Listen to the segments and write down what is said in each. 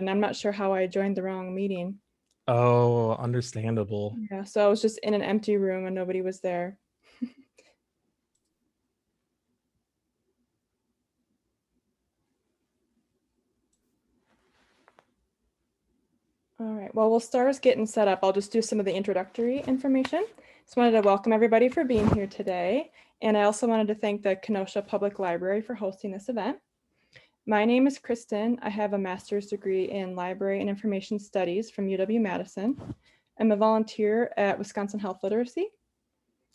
and I'm not sure how I joined the wrong meeting. Oh, understandable. Yeah, so I was just in an empty room and nobody was there. All right, well, we'll start getting set up. I'll just do some of the introductory information. Just wanted to welcome everybody for being here today. And I also wanted to thank the Kenosha Public Library for hosting this event. My name is Kristen. I have a master's degree in library and information studies from UW-Madison. I'm a volunteer at Wisconsin Health Literacy.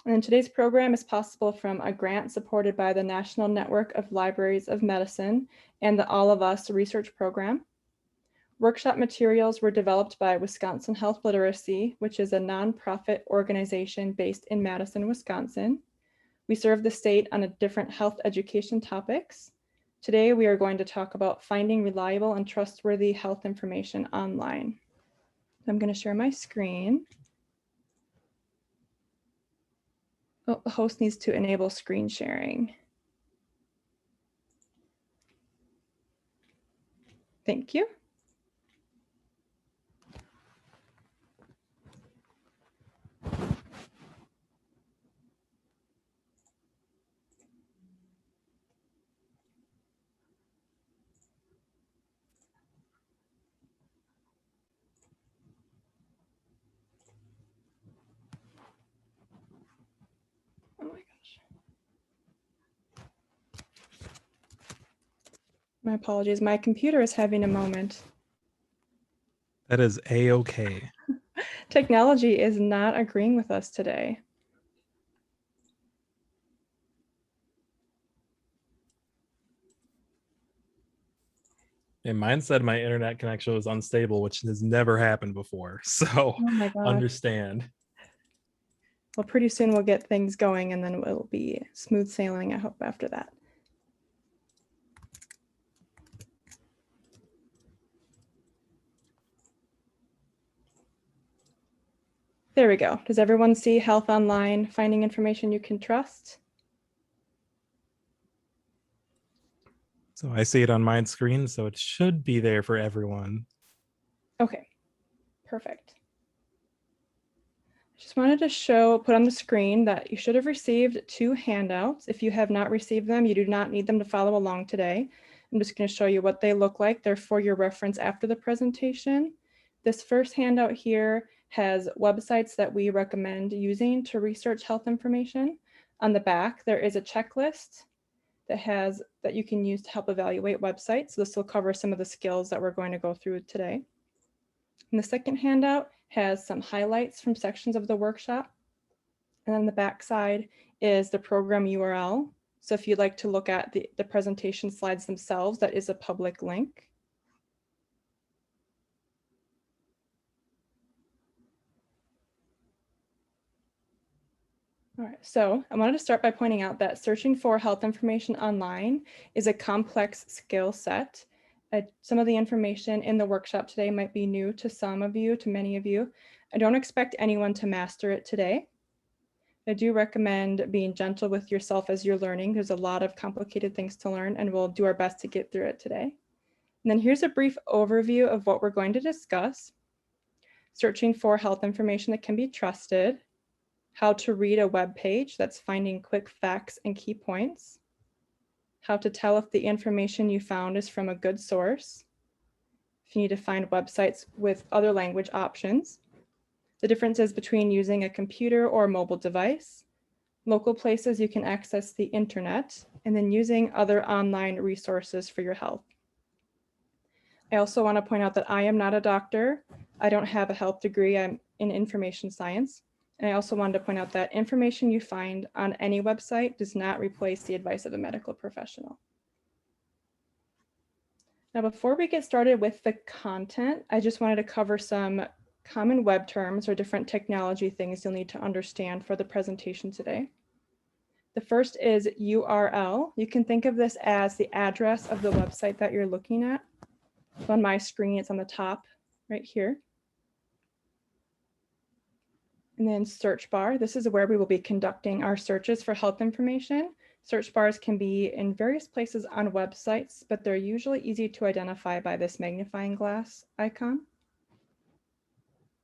And today's program is possible from a grant supported by the National Network of Libraries of Medicine and the All of Us research program. Workshop materials were developed by Wisconsin Health Literacy, which is a nonprofit organization based in Madison, Wisconsin. We serve the state on different health education topics. Today, we are going to talk about finding reliable and trustworthy health information online. I'm going to share my screen. Oh, the host needs to enable screen sharing. Thank you. Oh my gosh. My apologies. My computer is having a moment. That is A-okay. Technology is not agreeing with us today. And mine said my internet connection was unstable, which has never happened before. So Oh my gosh. understand. Well, pretty soon we'll get things going and then it'll be smooth sailing, I hope, after that. There we go. Does everyone see Health Online, finding information you can trust? So I see it on my screen, so it should be there for everyone. Okay, perfect. I just wanted to put on the screen that you should have received 2 handouts. If you have not received them, you do not need them to follow along today. I'm just going to show you what they look like. They're for your reference after the presentation. This first handout here has websites that we recommend using to research health information. On the back, there is a checklist that you can use to help evaluate websites. So this will cover some of the skills that we're going to go through today. And the second handout has some highlights from sections of the workshop. And then the back side is the program URL. So if you'd like to look at the presentation slides themselves, that is a public link. All right, so I wanted to start by pointing out that searching for health information online is a complex skill set. Some of the information in the workshop today might be new to some of you, to many of you. I don't expect anyone to master it today. I do recommend being gentle with yourself as you're learning. There's a lot of complicated things to learn, and we'll do our best to get through it today. And then here's a brief overview of what we're going to discuss. Searching for health information that can be trusted, how to read a web page, that's finding quick facts and key points, how to tell if the information you found is from a good source, if you need to find websites with other language options, the differences between using a computer or a mobile device, local places you can access the internet, and then using other online resources for your health. I also want to point out that I am not a doctor. I don't have a health degree. I'm in information science. And I also wanted to point out that information you find on any website does not replace the advice of a medical professional. Now, before we get started with the content, I just wanted to cover some common web terms or different technology things you'll need to understand for the presentation today. The first is URL. You can think of this as the address of the website that you're looking at. So on my screen, it's on the top right here. And then search bar. This is where we will be conducting our searches for health information. Search bars can be in various places on websites, but they're usually easy to identify by this magnifying glass icon.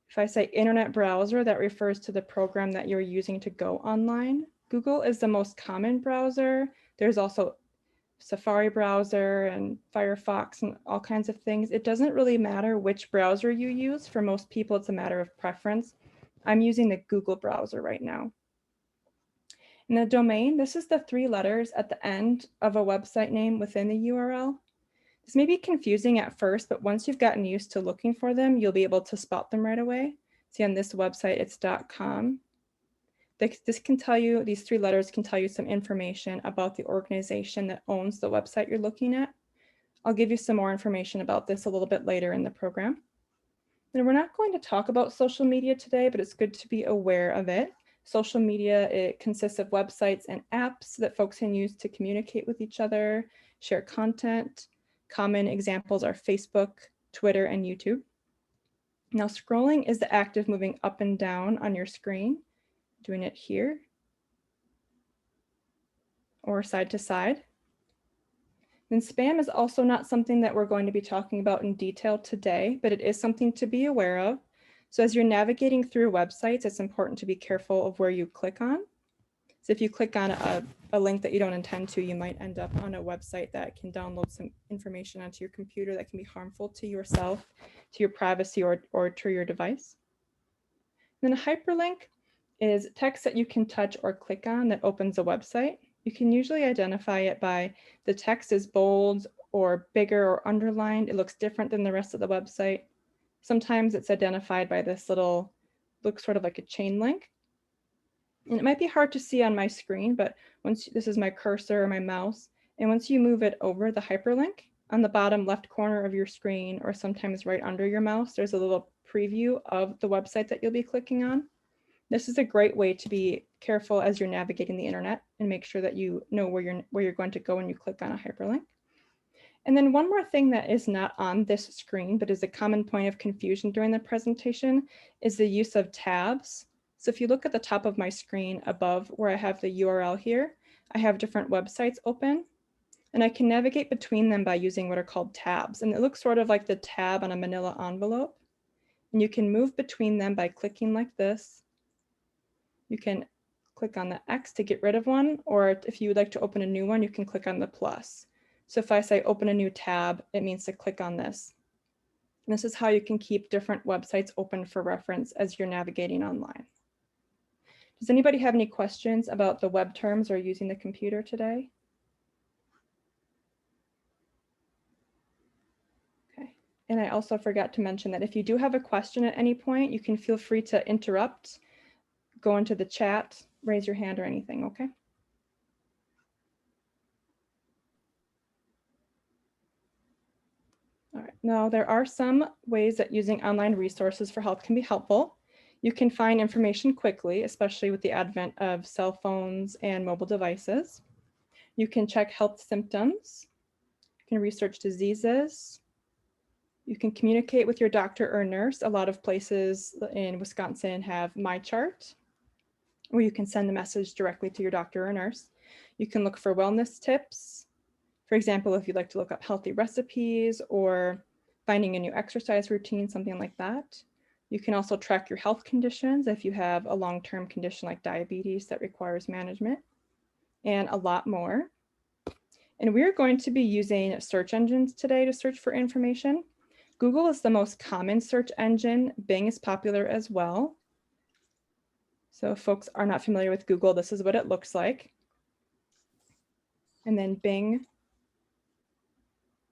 If I say internet browser, that refers to the program that you're using to go online. Google is the most common browser. There's also Safari browser and Firefox and all kinds of things. It doesn't really matter which browser you use. For most people, it's a matter of preference. I'm using the Google browser right now. And the domain, this is the 3 letters at the end of a website name within the URL. This may be confusing at first, but once you've gotten used to looking for them, you'll be able to spot them right away. See, on this website, it's .com. This can tell you, these 3 letters can tell you some information about the organization that owns the website you're looking at. I'll give you some more information about this a little bit later in the program. And we're not going to talk about social media today, but it's good to be aware of it. Social media, it consists of websites and apps that folks can use to communicate with each other, share content. Common examples are Facebook, Twitter, and YouTube. Now, scrolling is the act of moving up and down on your screen, doing it here or side to side. Then spam is also not something that we're going to be talking about in detail today, but it is something to be aware of. So as you're navigating through websites, it's important to be careful of where you click on. So if you click on a link that you don't intend to, you might end up on a website that can download some information onto your computer that can be harmful to yourself, to your privacy, or to your device. And then a hyperlink is text that you can touch or click on that opens a website. You can usually identify it by the text is bold or bigger or underlined. It looks different than the rest of the website. Sometimes it's identified by this little, looks sort of like a chain link. And it might be hard to see on my screen, but this is my cursor or my mouse, and once you move it over the hyperlink, on the bottom left corner of your screen, or sometimes right under your mouse, there's a little preview of the website that you'll be clicking on. This is a great way to be careful as you're navigating the internet and make sure that you know where you're going to go when you click on a hyperlink. And then one more thing that is not on this screen, but is a common point of confusion during the presentation, is the use of tabs. So if you look at the top of my screen above where I have the URL here, I have different websites open, and I can navigate between them by using what are called tabs. And it looks sort of like the tab on a manila envelope. And you can move between them by clicking like this. You can click on the X to get rid of one, or if you would like to open a new one, you can click on the plus. So if I say open a new tab, it means to click on this. And this is how you can keep different websites open for reference as you're navigating online. Does anybody have any questions about the web terms or using the computer today? Okay. And I also forgot to mention that if you do have a question at any point, you can feel free to interrupt, go into the chat, raise your hand or anything, okay? All right, now there are some ways that using online resources for health can be helpful. You can find information quickly, especially with the advent of cell phones and mobile devices. You can check health symptoms. You can research diseases. You can communicate with your doctor or nurse. A lot of places in Wisconsin have MyChart, where you can send a message directly to your doctor or nurse. You can look for wellness tips. For example, if you'd like to look up healthy recipes or finding a new exercise routine, something like that. You can also track your health conditions if you have a long-term condition like diabetes that requires management, and a lot more. And we're going to be using search engines today to search for information. Google is the most common search engine. Bing is popular as well. So if folks are not familiar with Google, this is what it looks like. And then Bing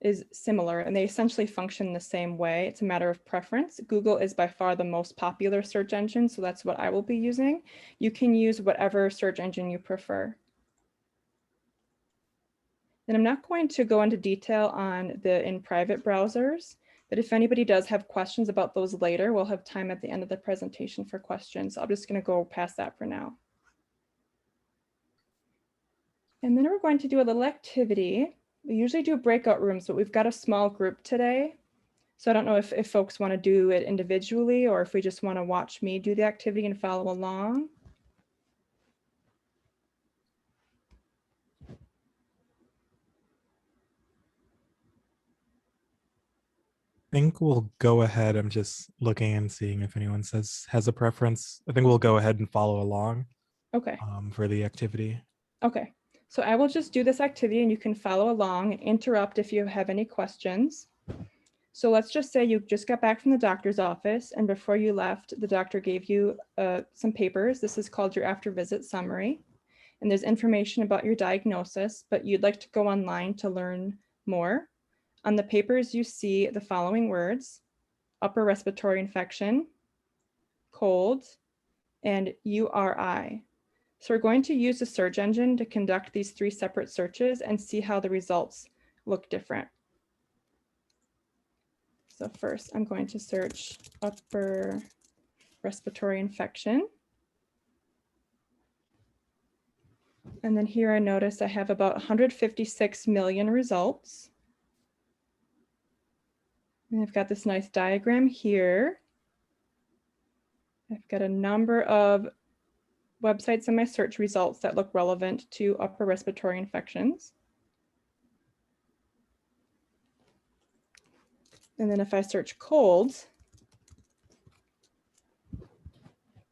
is similar, and they essentially function the same way. It's a matter of preference. Google is by far the most popular search engine, so that's what I will be using. You can use whatever search engine you prefer. And I'm not going to go into detail on the in private browsers, but if anybody does have questions about those later, we'll have time at the end of the presentation for questions. So I'm just going to go past that for now. And then we're going to do a little activity. We usually do breakout rooms, but we've got a small group today. So I don't know if folks want to do it individually or if we just want to watch me do the activity and follow along. think we'll go ahead. I'm just looking and seeing if anyone has a preference. I think we'll go ahead and follow along Okay. for the activity. Okay. So I will just do this activity and you can follow along and interrupt if you have any questions. So let's just say you just got back from the doctor's office and before you left, the doctor gave you some papers. This is called your after visit summary. And there's information about your diagnosis, but you'd like to go online to learn more. On the papers, you see the following words: upper respiratory infection, cold, and URI. So we're going to use the search engine to conduct these 3 separate searches and see how the results look different. So first, I'm going to search upper respiratory infection. And then here I notice I have about 156 million results. And I've got this nice diagram here. I've got a number of websites in my search results that look relevant to upper respiratory infections. And then if I search cold,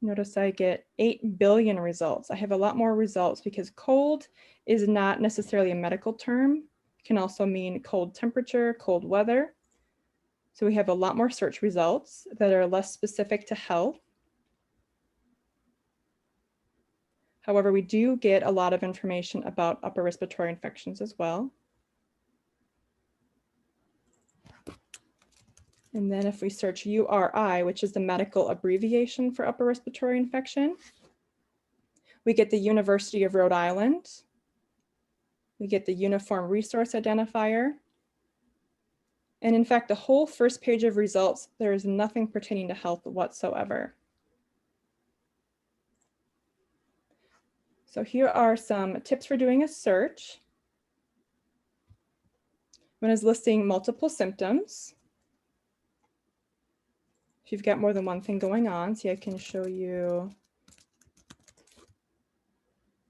notice I get 8 billion results. I have a lot more results because cold is not necessarily a medical term. It can also mean cold temperature, cold weather. So we have a lot more search results that are less specific to health. However, we do get a lot of information about upper respiratory infections as well. And then if we search URI, which is the medical abbreviation for upper respiratory infection, we get the University of Rhode Island. We get the Uniform Resource Identifier. And in fact, the whole first page of results, there is nothing pertaining to health whatsoever. So here are some tips for doing a search. One is listing multiple symptoms. If you've got more than one thing going on, see, I can show you.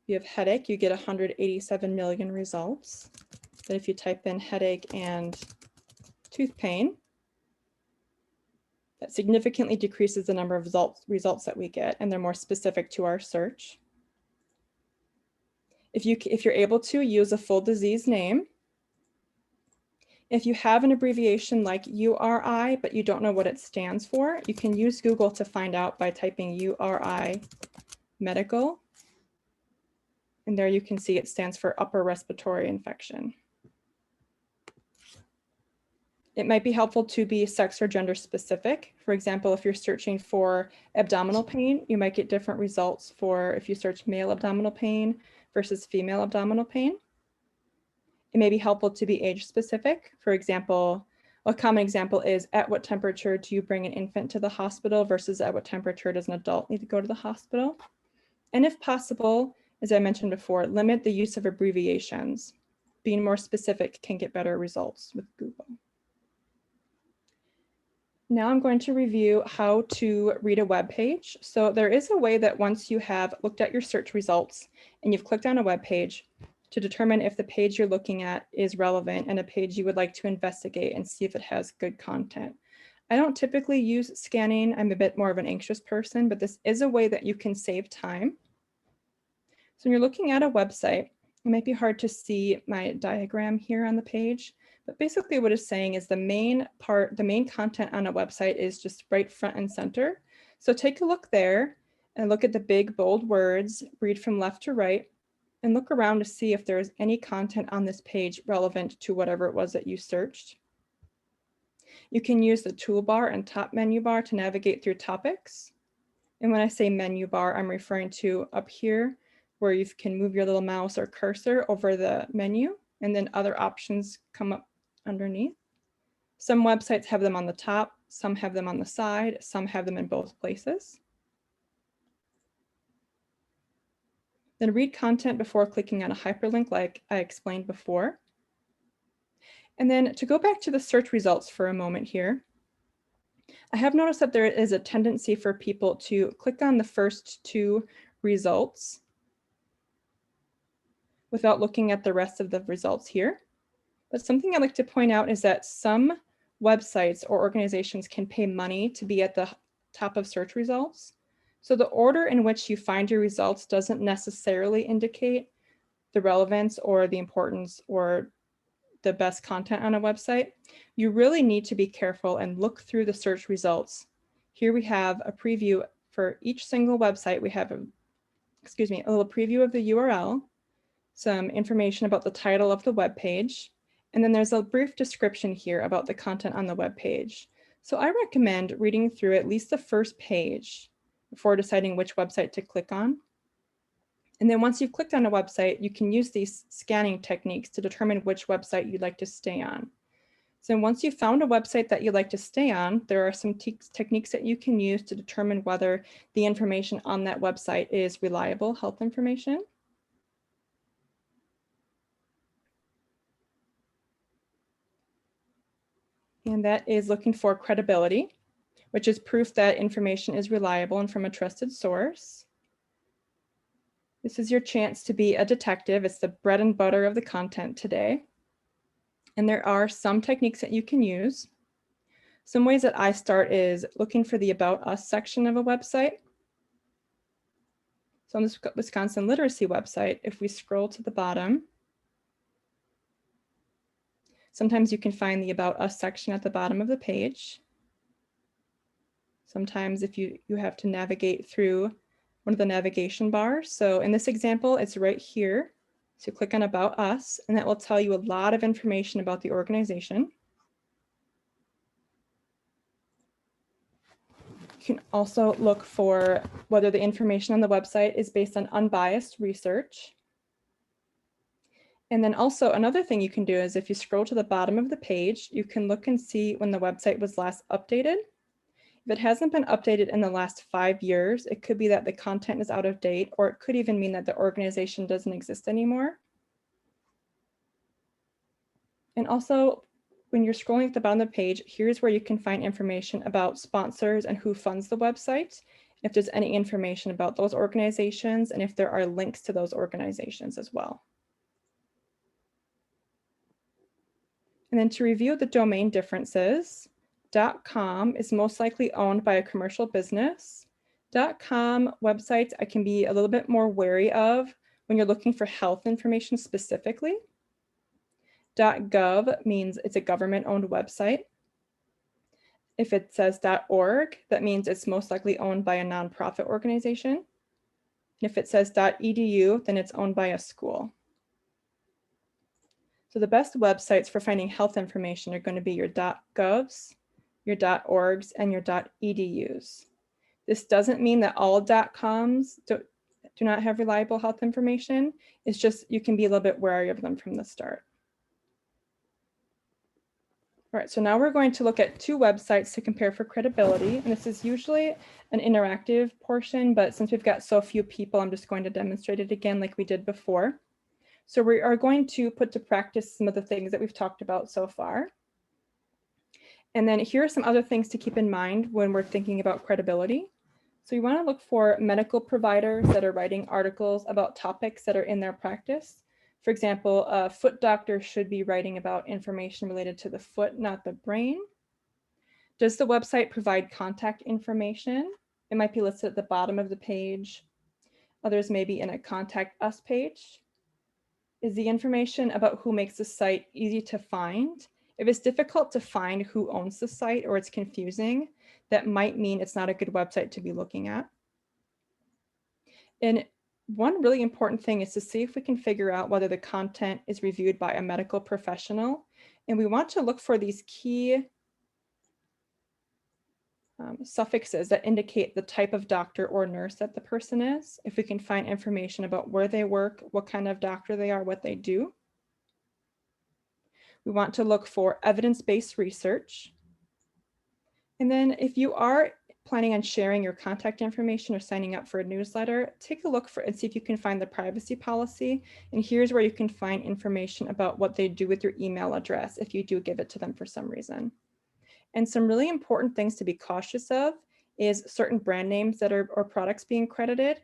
If you have headache, you get 187 million results. But if you type in headache and tooth pain, that significantly decreases the number of results that we get, and they're more specific to our search. If you're able to, use a full disease name. If you have an abbreviation like URI, but you don't know what it stands for, you can use Google to find out by typing URI medical. And there you can see it stands for upper respiratory infection. It might be helpful to be sex or gender specific. For example, if you're searching for abdominal pain, you might get different results for if you search male abdominal pain versus female abdominal pain. It may be helpful to be age specific. For example, a common example is, at what temperature do you bring an infant to the hospital versus at what temperature does an adult need to go to the hospital? And if possible, as I mentioned before, limit the use of abbreviations. Being more specific can get better results with Google. Now I'm going to review how to read a web page. So there is a way that once you have looked at your search results and you've clicked on a web page, to determine if the page you're looking at is relevant and a page you would like to investigate and see if it has good content. I don't typically use scanning. I'm a bit more of an anxious person, but this is a way that you can save time. So when you're looking at a website, it might be hard to see my diagram here on the page, but basically what it's saying is the main content on a website is just right front and center. So take a look there and look at the big bold words, read from left to right, and look around to see if there's any content on this page relevant to whatever it was that you searched. You can use the toolbar and top menu bar to navigate through topics. And when I say menu bar, I'm referring to up here where you can move your little mouse or cursor over the menu, and then other options come up underneath. Some websites have them on the top, some have them on the side, some have them in both places. Then read content before clicking on a hyperlink like I explained before. And then to go back to the search results for a moment here, I have noticed that there is a tendency for people to click on the first 2 results without looking at the rest of the results here. But something I'd like to point out is that some websites or organizations can pay money to be at the top of search results. So the order in which you find your results doesn't necessarily indicate the relevance or the importance or the best content on a website. You really need to be careful and look through the search results. Here we have a preview for each single website. We have a little preview of the URL, some information about the title of the web page, and then there's a brief description here about the content on the web page. So I recommend reading through at least the first page before deciding which website to click on. And then once you've clicked on a website, you can use these scanning techniques to determine which website you'd like to stay on. So once you've found a website that you'd like to stay on, there are some techniques that you can use to determine whether the information on that website is reliable health information. And that is looking for credibility, which is proof that information is reliable and from a trusted source. This is your chance to be a detective. It's the bread and butter of the content today. And there are some techniques that you can use. Some ways that I start is looking for the About Us section of a website. So on this Wisconsin Literacy website, if we scroll to the bottom, sometimes you can find the About Us section at the bottom of the page. Sometimes if you have to navigate through one of the navigation bars. So in this example, it's right here. So click on About Us, and that will tell you a lot of information about the organization. You can also look for whether the information on the website is based on unbiased research. And then also another thing you can do is if you scroll to the bottom of the page, you can look and see when the website was last updated. If it hasn't been updated in the last 5 years, it could be that the content is out of date, or it could even mean that the organization doesn't exist anymore. And also, when you're scrolling at the bottom of the page, here's where you can find information about sponsors and who funds the website, if there's any information about those organizations, and if there are links to those organizations as well. And then to review the domain differences, .com is most likely owned by a commercial business. .com websites I can be a little bit more wary of when you're looking for health information specifically. .gov means it's a government-owned website. If it says .org, that means it's most likely owned by a nonprofit organization. And if it says .edu, then it's owned by a school. So the best websites for finding health information are going to be your .govs, your .orgs, and your .edus. This doesn't mean that all .coms do not have reliable health information. It's just you can be a little bit wary of them from the start. All right, so now we're going to look at 2 websites to compare for credibility. And this is usually an interactive portion, but since we've got so few people, I'm just going to demonstrate it again like we did before. So we are going to put to practice some of the things that we've talked about so far. And then here are some other things to keep in mind when we're thinking about credibility. So you want to look for medical providers that are writing articles about topics that are in their practice. For example, a foot doctor should be writing about information related to the foot, not the brain. Does the website provide contact information? It might be listed at the bottom of the page. Others may be in a Contact Us page. Is the information about who makes the site easy to find? If it's difficult to find who owns the site or it's confusing, that might mean it's not a good website to be looking at. And one really important thing is to see if we can figure out whether the content is reviewed by a medical professional. And we want to look for these key suffixes that indicate the type of doctor or nurse that the person is. If we can find information about where they work, what kind of doctor they are, what they do. We want to look for evidence-based research. And then if you are planning on sharing your contact information or signing up for a newsletter, take a look for and see if you can find the privacy policy. And here's where you can find information about what they do with your email address if you do give it to them for some reason. And some really important things to be cautious of is certain brand names that are or products being credited.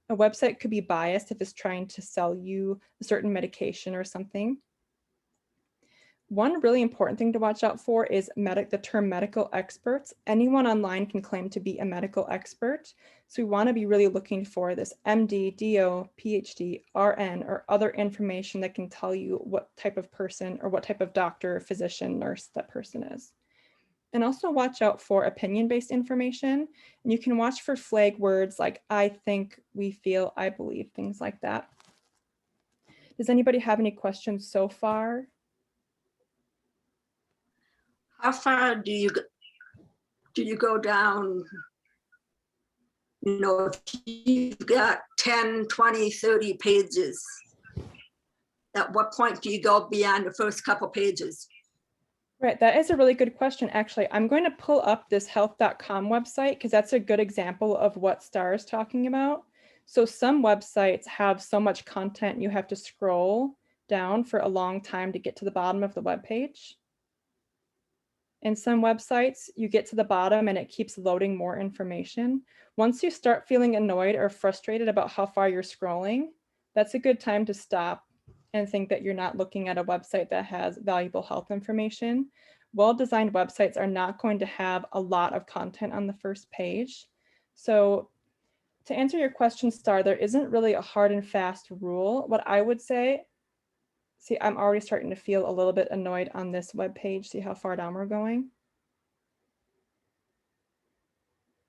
A website could be biased if it's trying to sell you a certain medication or something. One really important thing to watch out for is the term medical experts. Anyone online can claim to be a medical expert. So we want to be really looking for this MD, DO, PhD, RN, or other information that can tell you what type of person or what type of doctor, physician, nurse that person is. And also watch out for opinion-based information. And you can watch for flag words like I think, we feel, I believe, things like that. Does anybody have any questions so far? How far do you go down? You know, if you've got 10, 20, 30 pages, at what point do you go beyond the first couple pages? Right, that is a really good question. Actually, I'm going to pull up this health.com website because that's a good example of what Star is talking about. So some websites have so much content you have to scroll down for a long time to get to the bottom of the web page. In some websites, you get to the bottom and it keeps loading more information. Once you start feeling annoyed or frustrated about how far you're scrolling, that's a good time to stop and think that you're not looking at a website that has valuable health information. Well-designed websites are not going to have a lot of content on the first page. So to answer your question, Star, there isn't really a hard and fast rule. What I would say, see, I'm already starting to feel a little bit annoyed on this web page. See how far down we're going?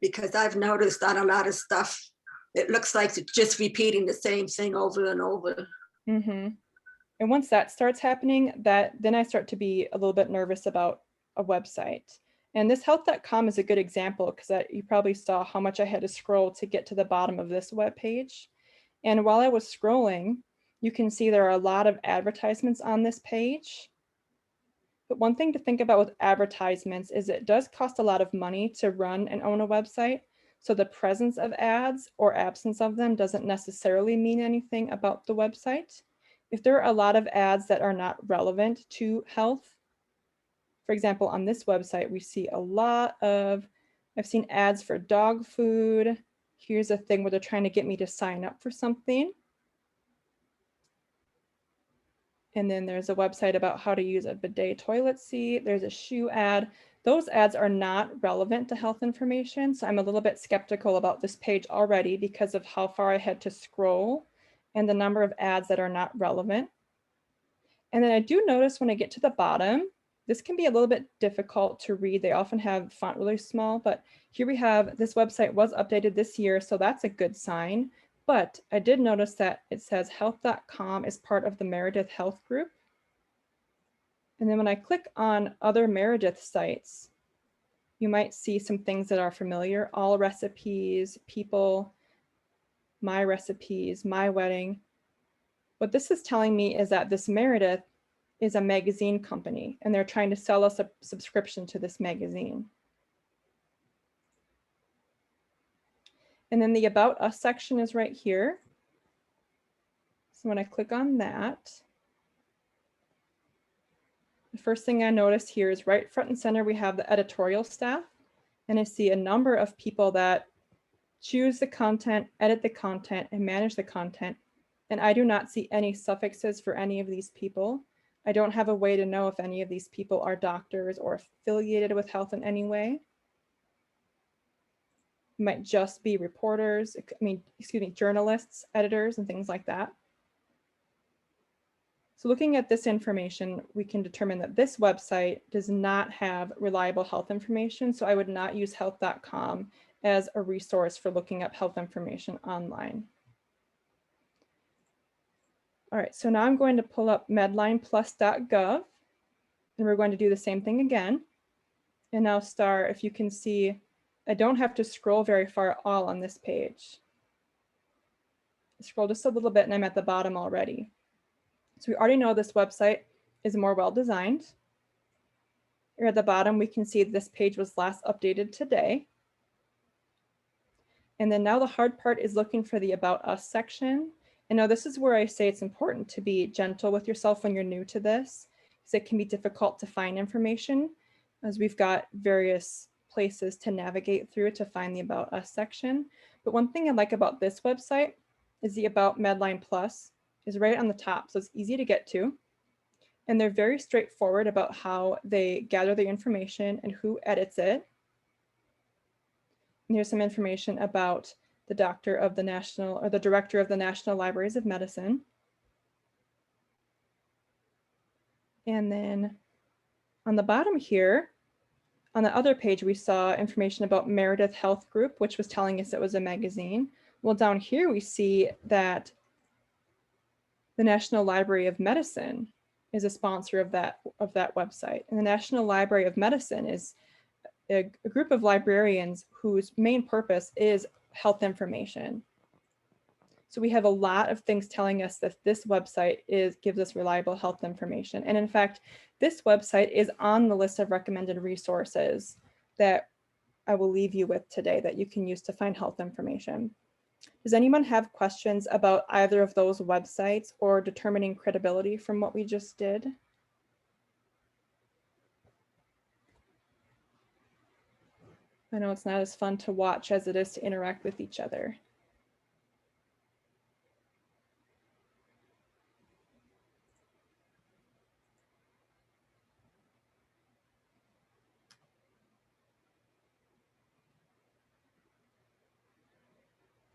Because I've noticed on a lot of stuff, it looks like it's just repeating the same thing over and over. Mm-hmm. And once that starts happening, then I start to be a little bit nervous about a website. And this health.com is a good example because you probably saw how much I had to scroll to get to the bottom of this web page. And while I was scrolling, you can see there are a lot of advertisements on this page. But one thing to think about with advertisements is it does cost a lot of money to run and own a website. So the presence of ads or absence of them doesn't necessarily mean anything about the website. If there are a lot of ads that are not relevant to health, for example, on this website, we see a lot of, I've seen ads for dog food. Here's a thing where they're trying to get me to sign up for something. And then there's a website about how to use a bidet toilet seat. There's a shoe ad. Those ads are not relevant to health information. So I'm a little bit skeptical about this page already because of how far I had to scroll and the number of ads that are not relevant. And then I do notice when I get to the bottom, this can be a little bit difficult to read. They often have font really small, but here we have this website was updated this year. So that's a good sign. But I did notice that it says health.com is part of the Meredith Health Group. And then when I click on other Meredith sites, you might see some things that are familiar: all recipes, people, my recipes, my wedding. What this is telling me is that this Meredith is a magazine company and they're trying to sell us a subscription to this magazine. And then the About Us section is right here. So when I click on that, the first thing I notice here is right front and center, we have the editorial staff. And I see a number of people that choose the content, edit the content, and manage the content. And I do not see any suffixes for any of these people. I don't have a way to know if any of these people are doctors or affiliated with health in any way. It might just be reporters, journalists, editors, and things like that. So looking at this information, we can determine that this website does not have reliable health information. So I would not use health.com as a resource for looking up health information online. All right, so now I'm going to pull up medlineplus.gov and we're going to do the same thing again. And now Star, if you can see, I don't have to scroll very far at all on this page. Scroll just a little bit and I'm at the bottom already. So we already know this website is more well-designed. Here at the bottom, we can see this page was last updated today. And then now the hard part is looking for the About Us section. And now this is where I say it's important to be gentle with yourself when you're new to this, because it can be difficult to find information, as we've got various places to navigate through to find the About Us section. But one thing I like about this website is the About Medline Plus is right on the top, so it's easy to get to. And they're very straightforward about how they gather the information and who edits it. And here's some information about the director of the National Libraries of Medicine. And then on the bottom here, on the other page, we saw information about Meredith Health Group, which was telling us it was a magazine. Well, down here we see that the National Library of Medicine is a sponsor of that website. And the National Library of Medicine is a group of librarians whose main purpose is health information. So we have a lot of things telling us that this website gives us reliable health information. And in fact, this website is on the list of recommended resources that I will leave you with today that you can use to find health information. Does anyone have questions about either of those websites or determining credibility from what we just did? I know it's not as fun to watch as it is to interact with each other.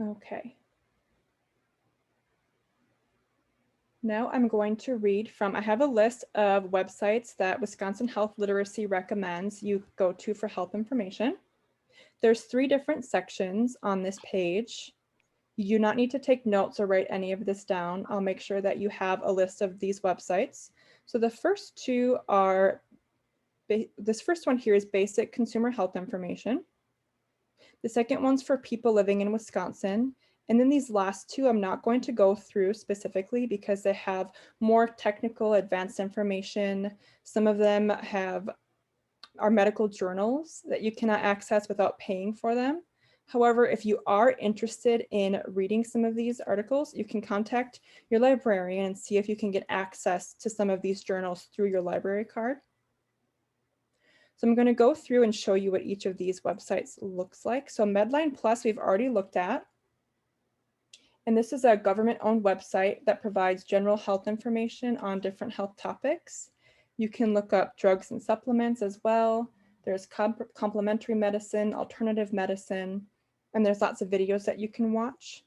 Okay. Now I'm going to read from, I have a list of websites that Wisconsin Health Literacy recommends you go to for health information. There's 3 different sections on this page. You do not need to take notes or write any of this down. I'll make sure that you have a list of these websites. So the first 2 are, this first one here is basic consumer health information. The second one's for people living in Wisconsin. And then these last 2, I'm not going to go through specifically because they have more technical advanced information. Some of them are medical journals that you cannot access without paying for them. However, if you are interested in reading some of these articles, you can contact your librarian and see if you can get access to some of these journals through your library card. So I'm going to go through and show you what each of these websites looks like. So Medline Plus, we've already looked at. And this is a government-owned website that provides general health information on different health topics. You can look up drugs and supplements as well. There's complementary medicine, alternative medicine, and there's lots of videos that you can watch.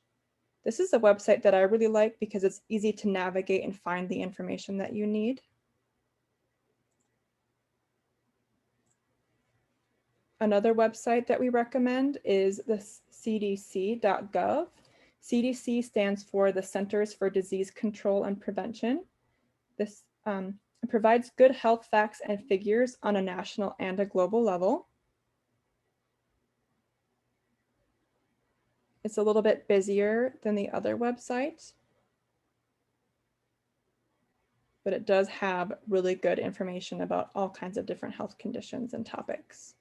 This is a website that I really like because it's easy to navigate and find the information that you need. Another website that we recommend is the cdc.gov. CDC stands for the Centers for Disease Control and Prevention. This provides good health facts and figures on a national and a global level. It's a little bit busier than the other website, but it does have really good information about all kinds of different health conditions and topics.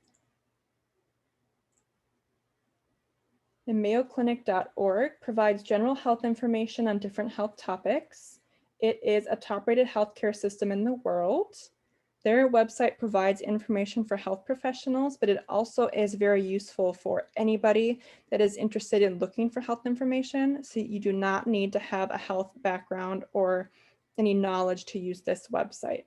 And MayoClinic.org provides general health information on different health topics. It is a top-rated healthcare system in the world. Their website provides information for health professionals, but it also is very useful for anybody that is interested in looking for health information. So you do not need to have a health background or any knowledge to use this website.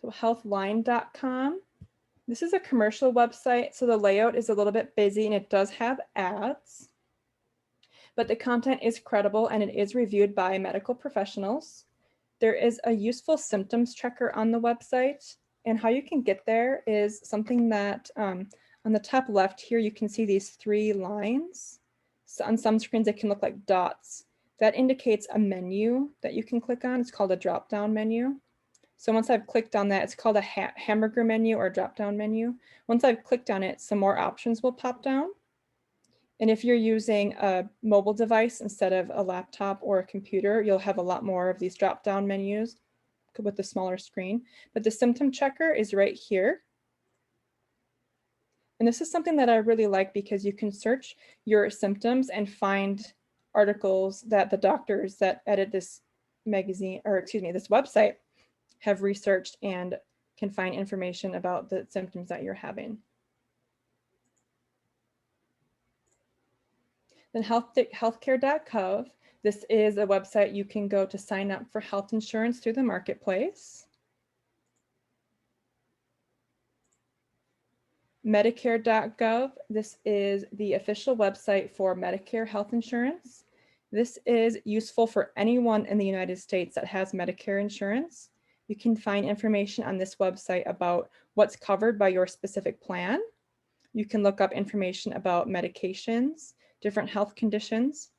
So healthline.com. This is a commercial website, so the layout is a little bit busy and it does have ads, but the content is credible and it is reviewed by medical professionals. There is a useful symptoms checker on the website, and how you can get there is something that on the top left here, you can see these 3 lines. So on some screens, it can look like dots. That indicates a menu that you can click on. It's called a drop-down menu. So once I've clicked on that, it's called a hamburger menu or drop-down menu. Once I've clicked on it, some more options will pop down. And if you're using a mobile device instead of a laptop or a computer, you'll have a lot more of these drop-down menus with the smaller screen. But the symptom checker is right here. And this is something that I really like because you can search your symptoms and find articles that the doctors that edit this magazine, or excuse me, this website have researched and can find information about the symptoms that you're having. Then healthcare.gov This is a website you can go to sign up for health insurance through the marketplace. Medicare.gov, this is the official website for Medicare health insurance. This is useful for anyone in the United States that has Medicare insurance. You can find information on this website about what's covered by your specific plan. You can look up information about medications, different health conditions.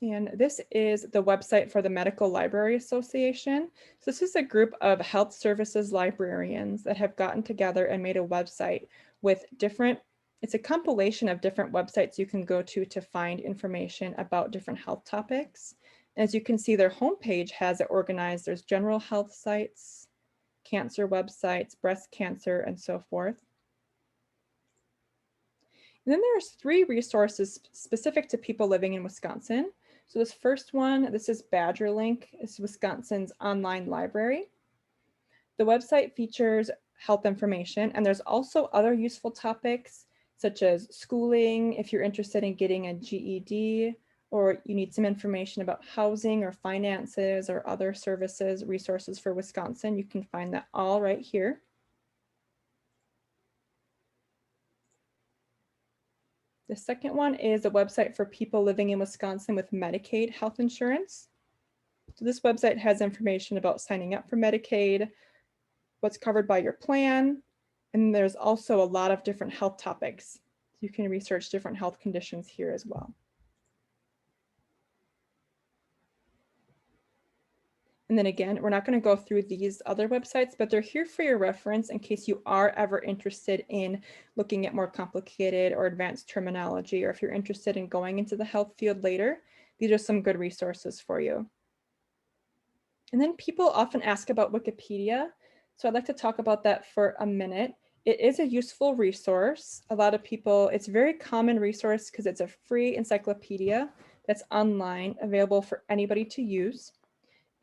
And this is the website for the Medical Library Association. So this is a group of health services librarians that have gotten together and made a website with it's a compilation of different websites you can go to find information about different health topics. As you can see, their homepage has it organized. There's general health sites, cancer websites, breast cancer, and so forth. And then there's 3 resources specific to people living in Wisconsin. So this first one, this is BadgerLink. It's Wisconsin's online library. The website features health information, and there's also other useful topics such as schooling, if you're interested in getting a GED, or you need some information about housing or finances or other services, resources for Wisconsin. You can find that all right here. The second one is a website for people living in Wisconsin with Medicaid health insurance. So this website has information about signing up for Medicaid, what's covered by your plan, and there's also a lot of different health topics. You can research different health conditions here as well. And then again, we're not going to go through these other websites, but they're here for your reference in case you are ever interested in looking at more complicated or advanced terminology, or if you're interested in going into the health field later. These are some good resources for you. And then people often ask about Wikipedia. So I'd like to talk about that for a minute. It is a useful resource. A lot of people, it's a very common resource because it's a free encyclopedia that's online, available for anybody to use.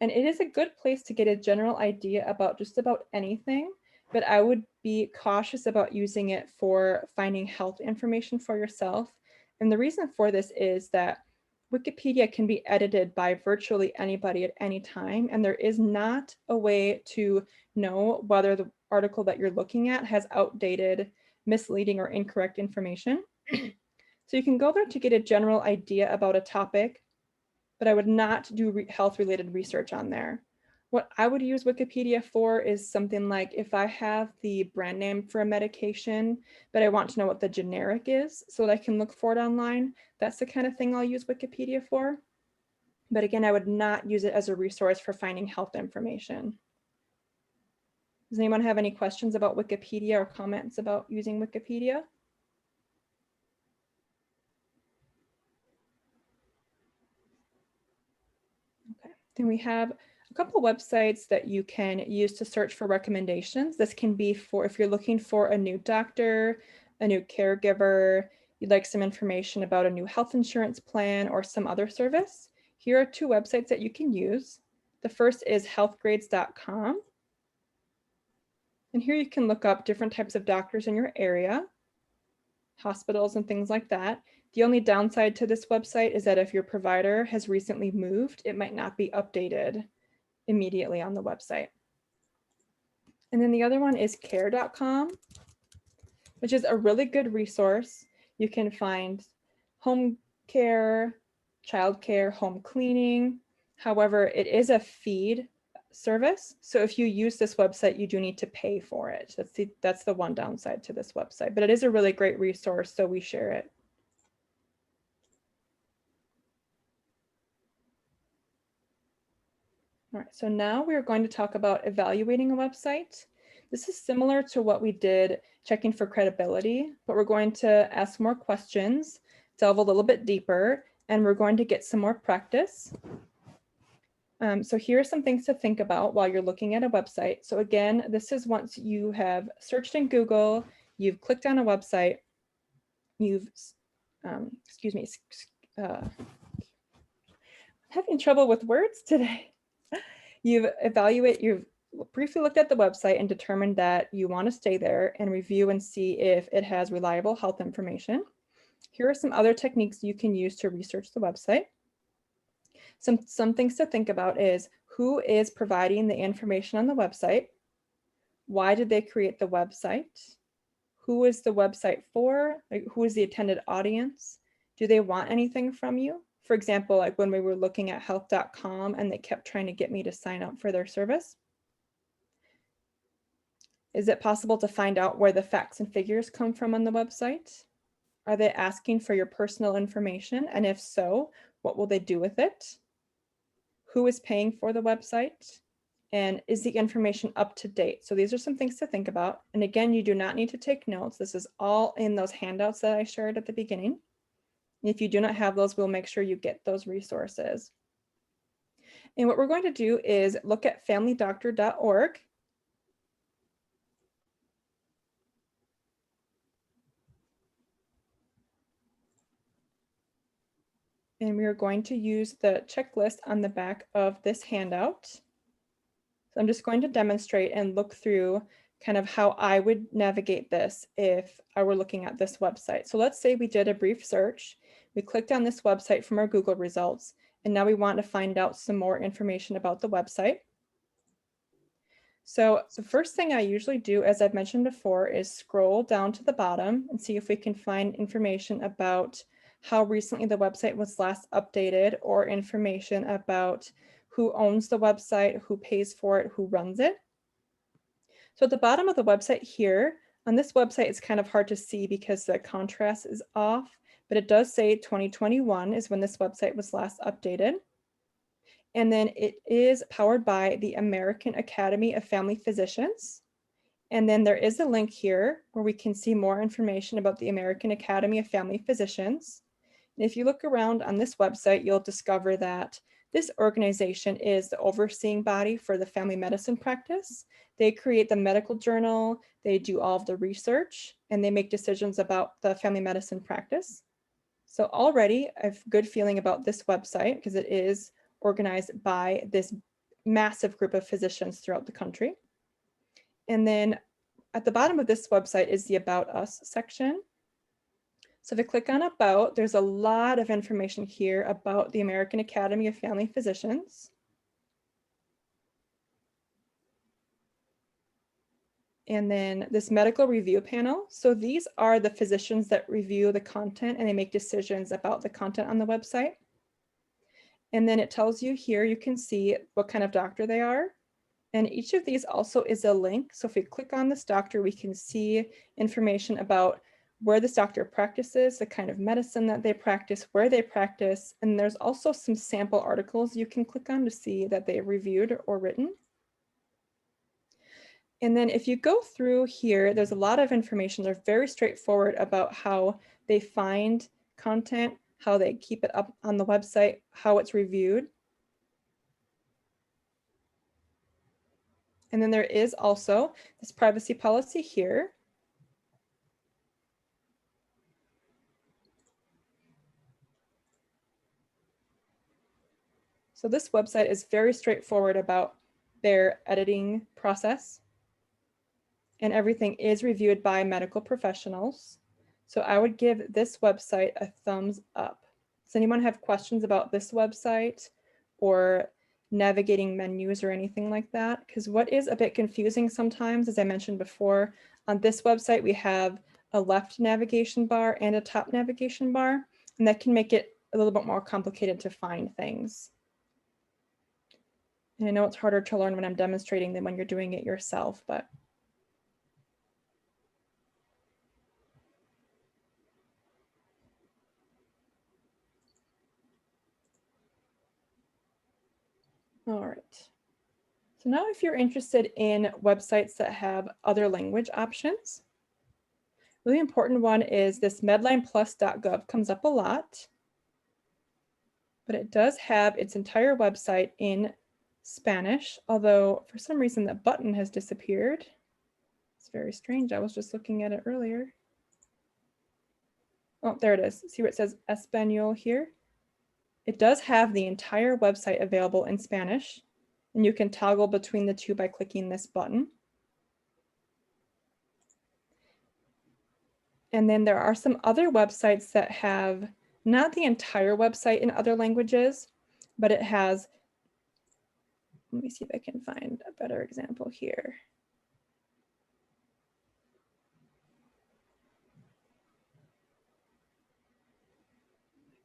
And it is a good place to get a general idea about just about anything, but I would be cautious about using it for finding health information for yourself. And the reason for this is that Wikipedia can be edited by virtually anybody at any time, and there is not a way to know whether the article that you're looking at has outdated, misleading, or incorrect information. So you can go there to get a general idea about a topic, but I would not do health-related research on there. What I would use Wikipedia for is something like if I have the brand name for a medication, but I want to know what the generic is so that I can look for it online, that's the kind of thing I'll use Wikipedia for. But again, I would not use it as a resource for finding health information. Does anyone have any questions about Wikipedia or comments about using Wikipedia? Okay, then we have a couple websites that you can use to search for recommendations. This can be for if you're looking for a new doctor, a new caregiver, you'd like some information about a new health insurance plan or some other service. Here are 2 websites that you can use. The first is healthgrades.com. And here you can look up different types of doctors in your area, hospitals and things like that. The only downside to this website is that if your provider has recently moved, it might not be updated immediately on the website. And then the other one is care.com, which is a really good resource. You can find home care, child care, home cleaning. However, it is a feed service. So if you use this website, you do need to pay for it. That's the one downside to this website, but it is a really great resource, so we share it. All right, so now we're going to talk about evaluating a website. This is similar to what we did checking for credibility, but we're going to ask more questions, delve a little bit deeper, and we're going to get some more practice. So here are some things to think about while you're looking at a website. So again, this is once you have searched in Google, you've clicked on a website, you've, I'm having trouble with words today. You've briefly looked at the website and determined that you want to stay there and review and see if it has reliable health information. Here are some other techniques you can use to research the website. Some things to think about is who is providing the information on the website? Why did they create the website? Who is the website for? Like, who is the intended audience? Do they want anything from you? For example, like when we were looking at health.com and they kept trying to get me to sign up for their service. Is it possible to find out where the facts and figures come from on the website? Are they asking for your personal information? And if so, what will they do with it? Who is paying for the website? And is the information up to date? So these are some things to think about. And again, you do not need to take notes. This is all in those handouts that I shared at the beginning. If you do not have those, we'll make sure you get those resources. And what we're going to do is look at familydoctor.org. And we are going to use the checklist on the back of this handout. So I'm just going to demonstrate and look through kind of how I would navigate this if I were looking at this website. So let's say we did a brief search. We clicked on this website from our Google results, and now we want to find out some more information about the website. So the first thing I usually do, as I've mentioned before, is scroll down to the bottom and see if we can find information about how recently the website was last updated, or information about who owns the website, who pays for it, who runs it. So at the bottom of the website here, on this website, it's kind of hard to see because the contrast is off, but it does say 2021 is when this website was last updated. And then it is powered by the American Academy of Family Physicians. And then there is a link here where we can see more information about the American Academy of Family Physicians. And if you look around on this website, you'll discover that this organization is the overseeing body for the family medicine practice. They create the medical journal, they do all of the research, and they make decisions about the family medicine practice. So already I have a good feeling about this website because it is organized by this massive group of physicians throughout the country. And then at the bottom of this website is the About Us section. So if I click on About, there's a lot of information here about the American Academy of Family Physicians. And then this medical review panel. So these are the physicians that review the content and they make decisions about the content on the website. And then it tells you here, you can see what kind of doctor they are. And each of these also is a link. So if we click on this doctor, we can see information about where this doctor practices, the kind of medicine that they practice, where they practice. And there's also some sample articles you can click on to see that they reviewed or written. And then if you go through here, there's a lot of information. They're very straightforward about how they find content, how they keep it up on the website, how it's reviewed. And then there is also this privacy policy here. So this website is very straightforward about their editing process, and everything is reviewed by medical professionals. So I would give this website a thumbs up. Does anyone have questions about this website or navigating menus or anything like that? Because what is a bit confusing sometimes, as I mentioned before, on this website, we have a left navigation bar and a top navigation bar, and that can make it a little bit more complicated to find things. And I know it's harder to learn when I'm demonstrating than when you're doing it yourself, but. All right. So now if you're interested in websites that have other language options, really important one is this medlineplus.gov comes up a lot, but it does have its entire website in Spanish, although for some reason that button has disappeared. It's very strange. I was just looking at it earlier. Oh, there it is. See where it says Espanol here? It does have the entire website available in Spanish. and you can toggle between the two by clicking this button. And then there are some other websites that have not the entire website in other languages, but it has, let me see if I can find a better example here.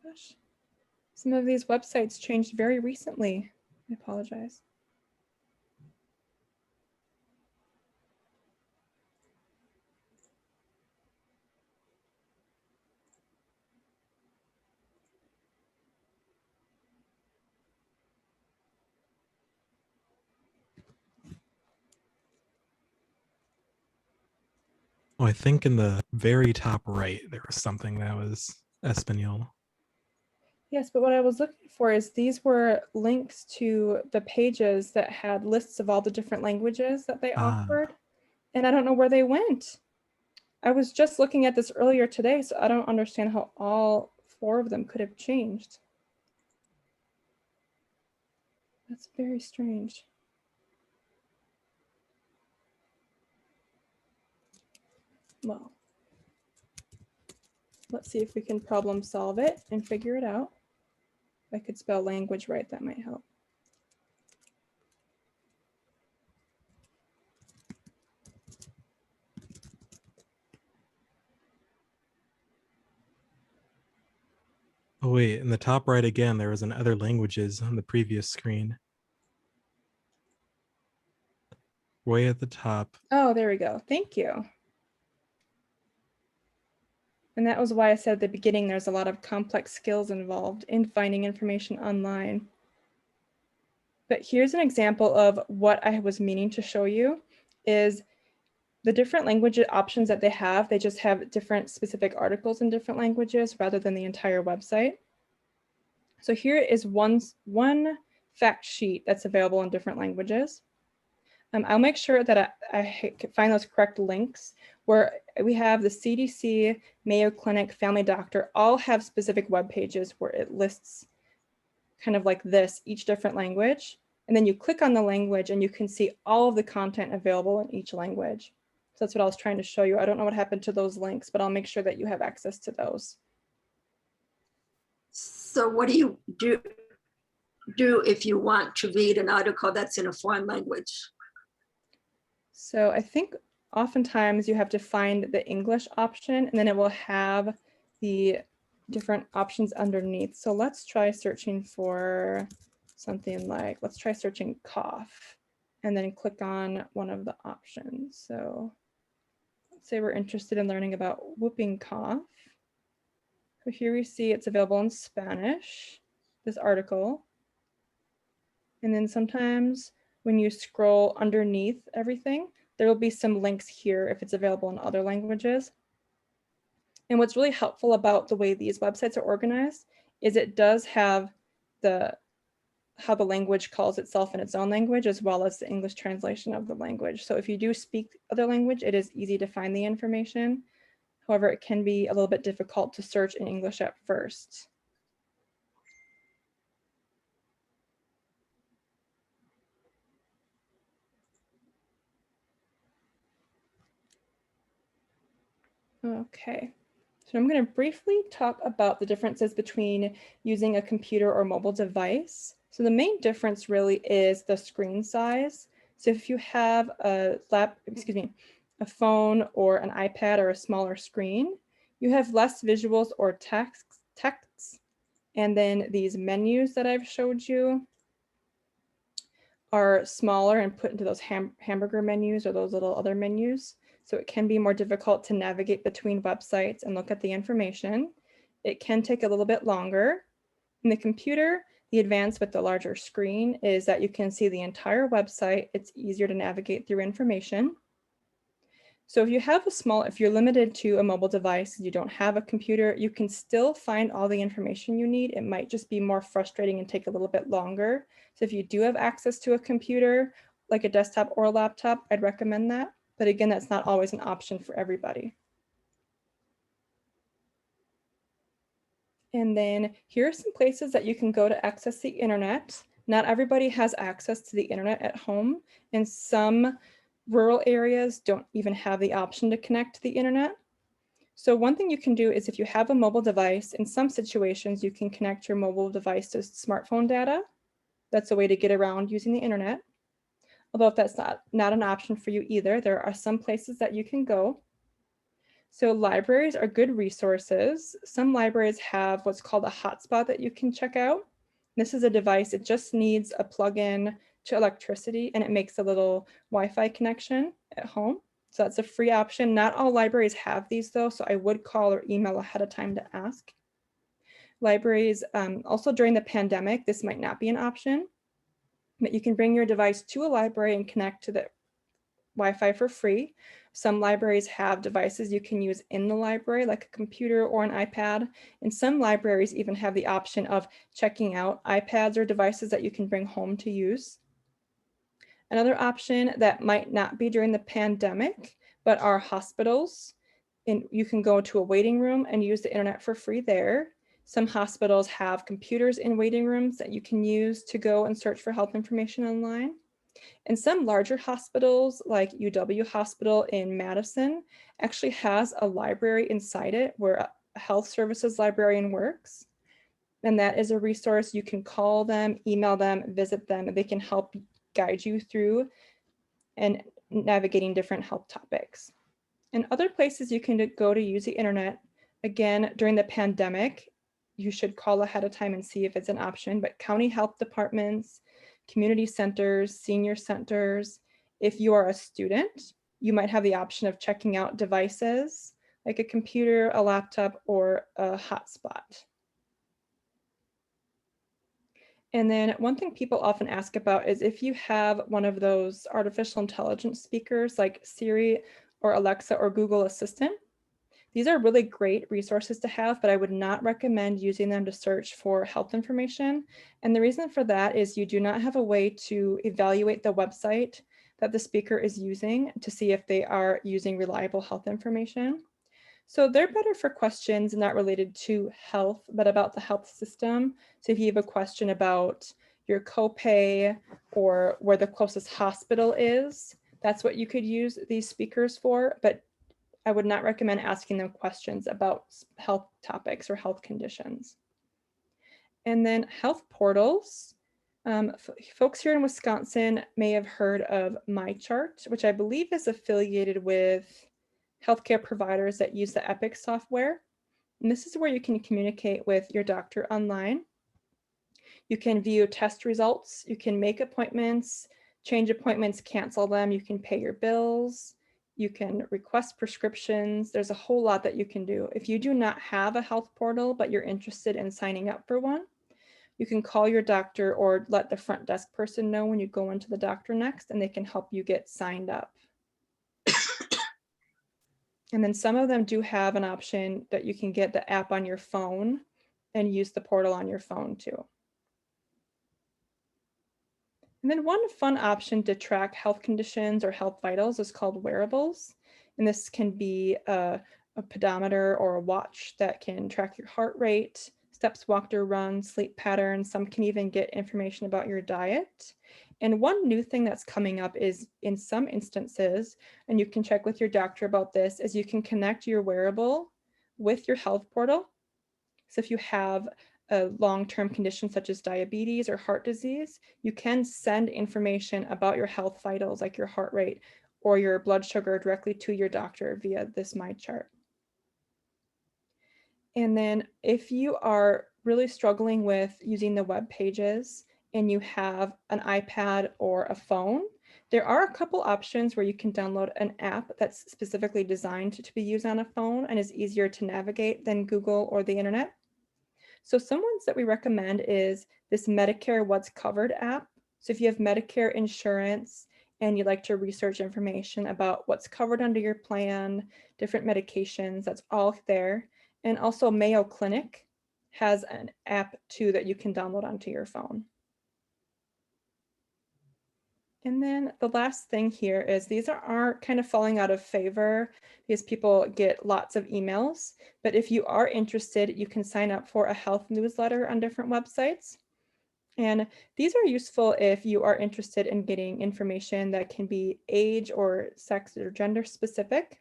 Gosh, some of these websites changed very recently. I apologize. Oh, I think in the very top right, there was something that was Espanol. Yes, but what I was looking for is these were links to the pages that had lists of all the different languages that they offered, and I don't know where they went. I was just looking at this earlier today, so I don't understand how all 4 of them could have changed. That's very strange. Well, let's see if we can problem solve it and figure it out. If I could spell language right, that might help. Oh wait, in the top right again, there was in other languages on the previous screen. Way at the top. Oh, there we go. Thank you. And that was why I said at the beginning, there's a lot of complex skills involved in finding information online. But here's an example of what I was meaning to show you is the different language options that they just have different specific articles in different languages rather than the entire website. So here is one fact sheet that's available in different languages. I'll make sure that I find those correct links where we have the CDC, Mayo Clinic, Family Doctor, all have specific web pages where it lists kind of like this, each different language. And then you click on the language and you can see all of the content available in each language. So that's what I was trying to show you. I don't know what happened to those links, but I'll make sure that you have access to those. So what do you do if you want to read an article that's in a foreign language? So I think oftentimes you have to find the English option and then it will have the different options underneath. So let's try searching for something like, let's try searching cough and then click on one of the options. So let's say we're interested in learning about whooping cough. So here we see it's available in Spanish, this article. And then sometimes when you scroll underneath everything, there will be some links here if it's available in other languages. And what's really helpful about the way these websites are organized is it does have how the language calls itself in its own language, as well as the English translation of the language. So if you do speak other language, it is easy to find the information. However, it can be a little bit difficult to search in English at first. Okay, so I'm going to briefly talk about the differences between using a computer or mobile device. So the main difference really is the screen size. So if you have a phone or an iPad or a smaller screen, you have less visuals or texts. And then these menus that I've showed you are smaller and put into those hamburger menus or those little other menus. So it can be more difficult to navigate between websites and look at the information. It can take a little bit longer. In the computer, the advance with the larger screen is that you can see the entire website. It's easier to navigate through information. So if you're limited to a mobile device, you don't have a computer, you can still find all the information you need. It might just be more frustrating and take a little bit longer. So if you do have access to a computer, like a desktop or a laptop, I'd recommend that. But again, that's not always an option for everybody. And then here are some places that you can go to access the internet. Not everybody has access to the internet at home, and some rural areas don't even have the option to connect to the internet. So one thing you can do is if you have a mobile device, in some situations, you can connect your mobile device to smartphone data. That's a way to get around using the internet. Although if that's not an option for you either, there are some places that you can go. So libraries are good resources. Some libraries have what's called a hotspot that you can check out. This is a device, it just needs a plug-in to electricity and it makes a little Wi-Fi connection at home. So that's a free option. Not all libraries have these though, so I would call or email ahead of time to ask. Libraries, also during the pandemic, this might not be an option, but you can bring your device to a library and connect to the Wi-Fi for free. Some libraries have devices you can use in the library, like a computer or an iPad. And some libraries even have the option of checking out iPads or devices that you can bring home to use. Another option that might not be during the pandemic, but are hospitals. And you can go to a waiting room and use the internet for free there. Some hospitals have computers in waiting rooms that you can use to go and search for health information online. And some larger hospitals like UW Hospital in Madison actually has a library inside it where a health services librarian works. And that is a resource. You can call them, email them, visit them, and they can help guide you through and navigating different health topics. And other places you can go to use the internet, again, during the pandemic, you should call ahead of time and see if it's an option, but county health departments, community centers, senior centers. If you are a student, you might have the option of checking out devices like a computer, a laptop, or a hotspot. And then one thing people often ask about is if you have one of those artificial intelligence speakers like Siri or Alexa or Google Assistant. These are really great resources to have, but I would not recommend using them to search for health information. And the reason for that is you do not have a way to evaluate the website that the speaker is using to see if they are using reliable health information. So they're better for questions not related to health, but about the health system. So if you have a question about your copay or where the closest hospital is, that's what you could use these speakers for. But I would not recommend asking them questions about health topics or health conditions. And then health portals. Folks here in Wisconsin may have heard of MyChart, which I believe is affiliated with healthcare providers that use the Epic software. And this is where you can communicate with your doctor online. You can view test results, you can make appointments, change appointments, cancel them, you can pay your bills, you can request prescriptions. There's a whole lot that you can do. If you do not have a health portal, but you're interested in signing up for one, you can call your doctor or let the front desk person know when you go into the doctor next, and they can help you get signed up. And then some of them do have an option that you can get the app on your phone and use the portal on your phone too. And then one fun option to track health conditions or health vitals is called wearables. And this can be a pedometer or a watch that can track your heart rate, steps walked or run, sleep patterns. Some can even get information about your diet. And one new thing that's coming up is in some instances, and you can check with your doctor about this, is you can connect your wearable with your health portal. So if you have a long-term condition such as diabetes or heart disease, you can send information about your health vitals like your heart rate or your blood sugar directly to your doctor via this MyChart. And then if you are really struggling with using the web pages and you have an iPad or a phone, there are a couple options where you can download an app that's specifically designed to be used on a phone and is easier to navigate than Google or the internet. So some ones that we recommend is this Medicare What's Covered app. So if you have Medicare insurance and you'd like to research information about what's covered under your plan, different medications, that's all there. And also Mayo Clinic has an app too that you can download onto your phone. And then the last thing here is these are kind of falling out of favor because people get lots of emails. But if you are interested, you can sign up for a health newsletter on different websites. And these are useful if you are interested in getting information that can be age or sex or gender specific.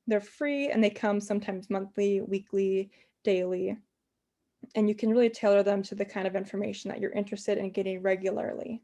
They're free and they come sometimes monthly, weekly, daily, and you can really tailor them to the kind of information that you're interested in getting regularly.